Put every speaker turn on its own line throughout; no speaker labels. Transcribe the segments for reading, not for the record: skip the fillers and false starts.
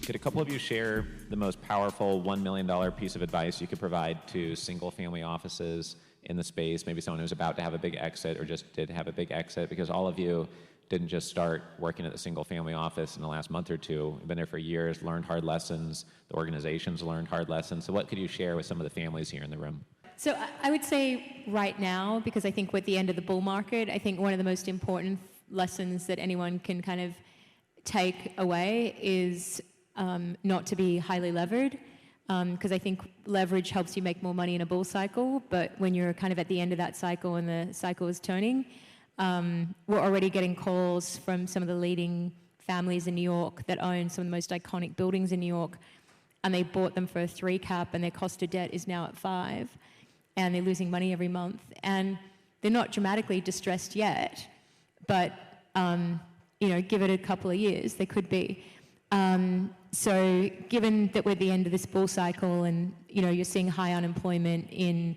Could a couple of you share the most powerful $1 million piece of advice you could provide to single-family offices in the space, maybe someone who's about to have a big exit or just did have a big exit? Because all of you didn't just start working at the single-family office in the last month or two. You've been there for years, learned hard lessons. The organizations learned hard lessons. So what could you share with some of the families here in the room?
So I would say right now, because I think we're at the end of the bull market, I think one of the most important lessons that anyone can kind of take away is not to be highly levered, because I think leverage helps you make more money in a bull cycle, but when you're kind of at the end of that cycle and the cycle is turning, we're already getting calls from some of the leading families in New York that own some of the most iconic buildings in New York, and they bought them for a 3 cap and their cost of debt is now at 5, and they're losing money every month. And they're not dramatically distressed yet, but give it a couple of years, they could be. So given that we're at the end of this bull cycle and, you're seeing high unemployment in,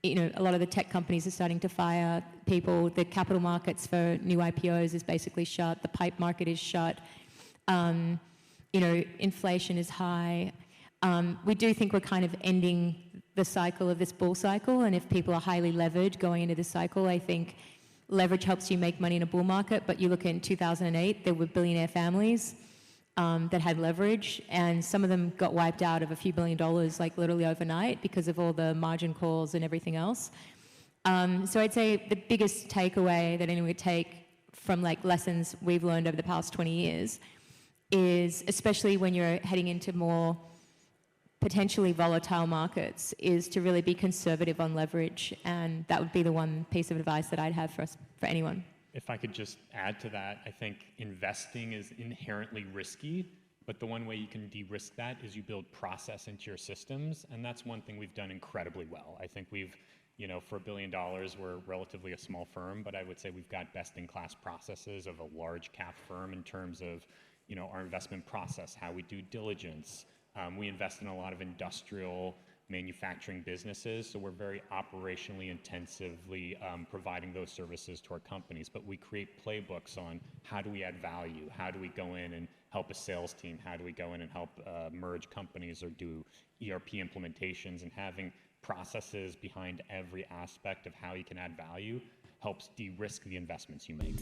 a lot of the tech companies are starting to fire people, the capital markets for new IPOs is basically shut, the pipe market is shut, inflation is high. We do think we're kind of ending the cycle of this bull cycle, and if people are highly levered going into this cycle, I think leverage helps you make money in a bull market, but you look in 2008, there were billionaire families that had leverage, and some of them got wiped out of a few $1 billion, like literally overnight, because of all the margin calls and everything else. So I'd say the biggest takeaway that anyone would take from lessons we've learned over the past 20 years is, especially when you're heading into more potentially volatile markets, is to really be conservative on leverage, and that would be the one piece of advice that I'd have for anyone.
If I could just add to that, I think investing is inherently risky, but the one way you can de-risk that is you build process into your systems, and that's one thing we've done incredibly well. I think we've, for $1 billion, we're relatively a small firm, but I would say we've got best-in-class processes of a large cap firm in terms of, our investment process, how we do diligence. We invest in a lot of industrial manufacturing businesses, so we're very operationally intensively providing those services to our companies, but we create playbooks on how do we add value, how do we go in and help a sales team, how do we go in and help merge companies or do ERP implementations, and having processes behind every aspect of how you can add value helps de-risk the investments you make.